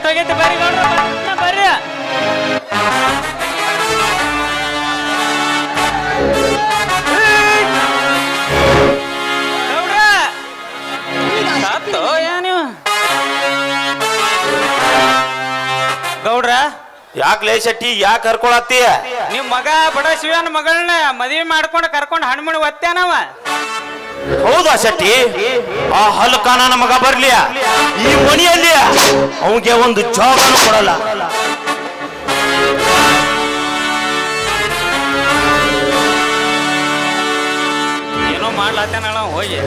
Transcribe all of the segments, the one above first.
ಹೊಂಟೋಗೈತೆ ಬರ್ರಿ ಗೌಡ್ರ ಬರ್ರಿ ಗೌಡ್ರ ಸಾತು ನೀವು ಗೌಡ್ರ ಯಾಕೆ ಶೆಟ್ಟಿ ಯಾಕೆ ಕರ್ಕೊಳತ್ತಿ ನಿಮ್ ಮಗ ಬಡ ಶಿವನ ಮಗಳನ್ನ ಮದುವೆ ಮಾಡ್ಕೊಂಡು ಕರ್ಕೊಂಡು ಹಣ್ಮಣಿ ಒತ್ತಾನವ ಹೌದಾ ಶೆಟ್ಟಿ ಆ ಹಲ್ಕಾನ ಮಗ ಬರ್ಲಿ ಈ ಮನೆಯಲ್ಲಿ ಅವನಿಗೆ ಒಂದು ಜಾಗನೂ ಕೊಡಲ್ಲ ಏನೋ ಮಾಡ್ಲಾತೇನಳ ಹೋಗಿ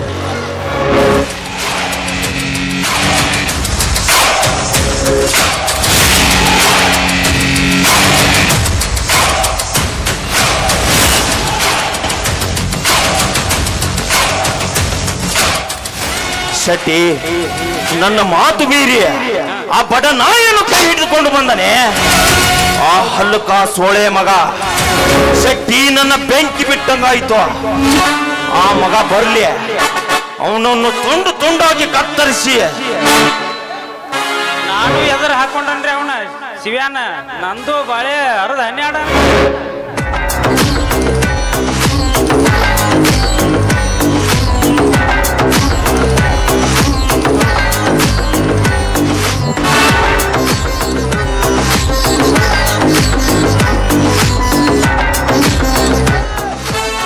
ಶೆಟ್ಟಿ ನನ್ನ ಮಾತು ಮೀರಿ ಆ ಬಡ ನಾಯಿಯನ್ನು ಕೈ ಹಿಡಿದುಕೊಂಡು ಬಂದನೆ ಆ ಹಲ್ಲುಕ ಸೋಳೆ ಮಗ ಶೆಟ್ಟಿ ನನ್ನ ಬೆಂಕಿ ಬಿಟ್ಟಂಗಾಯ್ತು ಆ ಮಗ ಬರ್ಲಿ ಅವನನ್ನು ತುಂಡು ತುಂಡಾಗಿ ಕತ್ತರಿಸಿ ನಾನು ಎದುರು ಹಾಕೊಂಡ್ರಿ ಅವನ ಶಿವ್ಯಾನ ನಂದು ಬಾಳೆ ಅರ್ಧ 12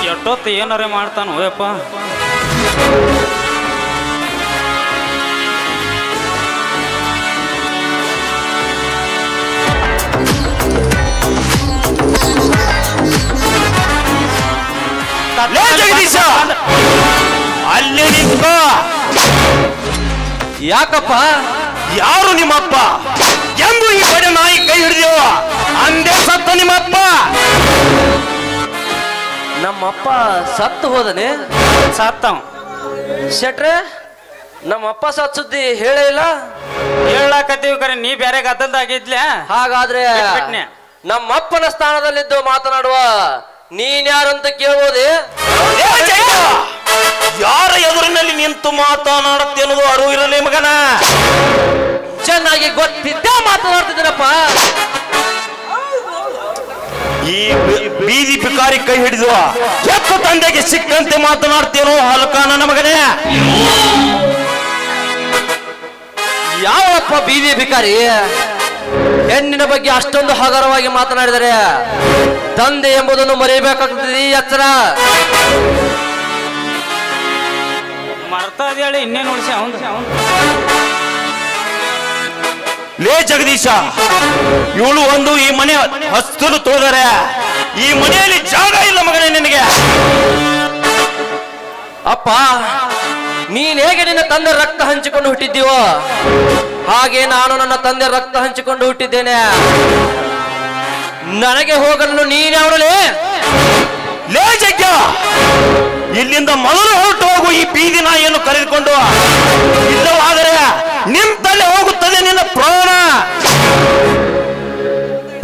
ಎಷ್ಟೊತ್ತು ಏನಾರೇ ಮಾಡ್ತಾನು ಯಪ್ಪ ಅಲ್ಲಿ ನಿಂತ ಯಾಕಪ್ಪ ಯಾರು ನಿಮ್ಮಪ್ಪ ಎಂದು ಈ ಬಡ ನಾಯಿ ಕೈ ಹಿಡಿದೆಯೋ ಅಂದೇ ಸತ್ತ ನಿಮ್ಮಪ್ಪ ನಮ್ಮಪ್ಪ ಸತ್ತು ಹೋದನೆ ಸತ್ತವ ಶೆಟ್ರೆ ನಮ್ಮಪ್ಪ ಸತ್ ಸುದ್ದಿ ಹೇಳೇ ಇಲ್ಲ ಹೇಳಕತ್ತೀವಿ ಕರೆ ನೀ ಬೇರೆ ಗದ್ದಲ್ದಾಗಿದ್ಲ ಹಾಗಾದ್ರೆ ನಮ್ಮಪ್ಪನ ಸ್ಥಾನದಲ್ಲಿದ್ದು ಮಾತನಾಡುವ ನೀನ್ಯಾರಂತ ಕೇಳ್ಬೋದೇ ಯಾರ ಎದುರಿನಲ್ಲಿ ನಿಂತು ಮಾತನಾಡುತ್ತೆ ಅನ್ನೋದು ಅರಿವು ಇರಲಿ ಮಗನ ಚೆನ್ನಾಗಿ ಗೊತ್ತಿದ್ದೇ ಮಾತನಾಡ್ತಿದ್ದೀನಪ್ಪ ಈ ಬೀದಿ ಭಿಕಾರಿ ಕೈ ಹಿಡಿದು ಕೆಪ್ಪ ತಂದೆಗೆ ಸಿಕ್ಕಂತೆ ಮಾತನಾಡ್ತೇನೋ ಹಲ್ಕ ನನ್ನ ಮಗನೇ ಯಾವಪ್ಪ ಬೀದಿ ಭಿಕಾರಿ ಹೆಣ್ಣಿನ ಬಗ್ಗೆ ಅಷ್ಟೊಂದು ಹಗರವಾಗಿ ಮಾತನಾಡಿದರೆ ತಂದೆ ಎಂಬುದನ್ನು ಮರೆಯಬೇಕಾಗ್ತದೆ ಈ ಎಚ್ಚರ ಮರ್ತಾ ಹೇಳಿ ಇನ್ನೇನು ಉಳಿಸಿ ಅವನು ಲೇ ಜಗದೀಶ ಇವಳು ಒಂದು ಈ ಮನೆ ಹಸ್ತಲು ತೋದರೆ ಈ ಮನೆಯಲ್ಲಿ ಜಾಗ ಇಲ್ಲ ಮಗನೇ ನಿನಗೆ ಅಪ್ಪ ನೀನ್ ಹೇಗೆ ನಿನ್ನ ತಂದೆ ರಕ್ತ ಹಂಚಿಕೊಂಡು ಹುಟ್ಟಿದ್ದೀವೋ ಹಾಗೆ ನಾನು ನನ್ನ ತಂದೆ ರಕ್ತ ಹಂಚಿಕೊಂಡು ಹುಟ್ಟಿದ್ದೇನೆ ನನಗೆ ಹೋಗಲು ನೀನ್ಯಾವಳೇ ಲೇ ಜಗ್ಗ ಇಲ್ಲಿಂದ ಮೊದಲು ಹೊರಟು ಹೋಗು ಈ ಬೀದಿ ನಾಯಿಯನ್ನು ಕರೆದುಕೊಂಡು ಇಲ್ಲವಾದರೆ ನಿಂತಲ್ಲೇ ಹೋಗುತ್ತದೆ ನಿನ್ನ ಪ್ರಾಣ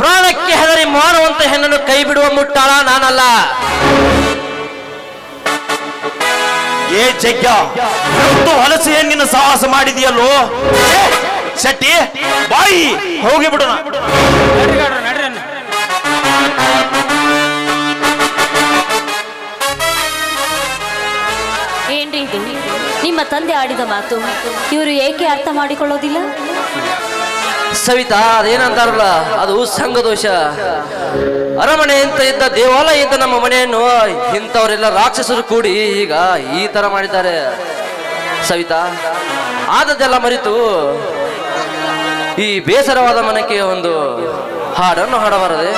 ಪ್ರಾಣಕ್ಕೆ ಹೆದರಿ ಮಾರುವಂತ ಹೆಣ್ಣನ್ನು ಕೈ ಬಿಡುವ ಮುಟ್ಟಾಳ ನಾನಲ್ಲ ಏ ಜಗ್ಗ ಹೊಲಸು ಹೆಣ್ಣಿನ ಸಾಹಸ ಮಾಡಿದೆಯಲ್ಲೋ ಶೆಟ್ಟಿ ಬಾಯಿ ಹೋಗಿ ಬಿಡೋಣ ನಡ್ರಿ ಏನ್ರಿ ಇದು ನಿಮ್ಮ ತಂದೆ ಆಡಿದ ಮಾತು ಇವರು ಏಕೆ ಅರ್ಥ ಮಾಡಿಕೊಳ್ಳೋದಿಲ್ಲ ಸವಿತಾ ಅದೇನಂತಾರಲ್ಲ ಅದು ಸಂಘದೋಷ ಅರಮನೆ ಅಂತ ಇದ್ದ ದೇವಾಲಯ ಇದ್ದ ನಮ್ಮ ಮನೆಯನ್ನು ಇಂಥವರೆಲ್ಲ ರಾಕ್ಷಸರು ಕೂಡಿ ಈಗ ಈ ತರ ಮಾಡಿದ್ದಾರೆ ಸವಿತಾ ಆದದ್ದೆಲ್ಲ ಮರೆತು ಈ ಬೇಸರವಾದ ಮನಕ್ಕೆ ಒಂದು ಹಾಡನ್ನು ಹಾಡಬಾರದೆ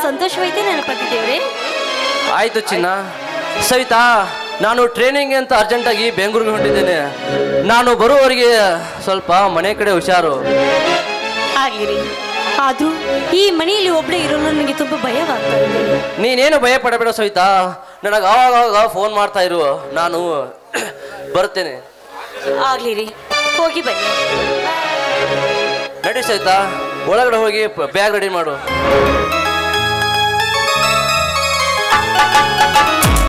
ಸಂತೋಷವೈತೆ ನನ್ನ ಪತಿ ದೇವ್ರೆ. ಆಯ್ತು ಚಿನ್ನ. ಸವಿತಾ, ನಾನು ಟ್ರೈನಿಂಗ್ ಅಂತ ಅರ್ಜೆಂಟಾಗಿ ಬೆಂಗಳೂರಿಗೆ ಹೊಂಟಿದ್ದೇನೆ. ನಾನು ಬರುವವರೆಗೆ ಸ್ವಲ್ಪ ಮನೆ ಕಡೆ ಹುಷಾರು. ಆಗ್ಲಿರಿ. ಆದ್ರೂ ಈ ಮನೆಯಲ್ಲಿ ಒಬ್ಬಳೇ ಇರೋನು ನನಗೆ ತುಂಬಾ ಭಯವಾಗ್ತಾ ಇದೆ. ನೀನೇನು ಭಯ ಪಡಬೇಡ ಸವಿತಾ, ನನಗೆ ಆವಾಗ ಫೋನ್ ಮಾಡ್ತಾ ಇರು, ನಾನು ಬರ್ತೇನೆ. ಆಗ್ಲಿರಿ, ಹೋಗಿ ಬನ್ನಿ. ನಡಿ ಸವಿತಾ, ಒಳಗಡೆ ಹೋಗಿ ಬ್ಯಾಗ್ ರೆಡಿ ಮಾಡು.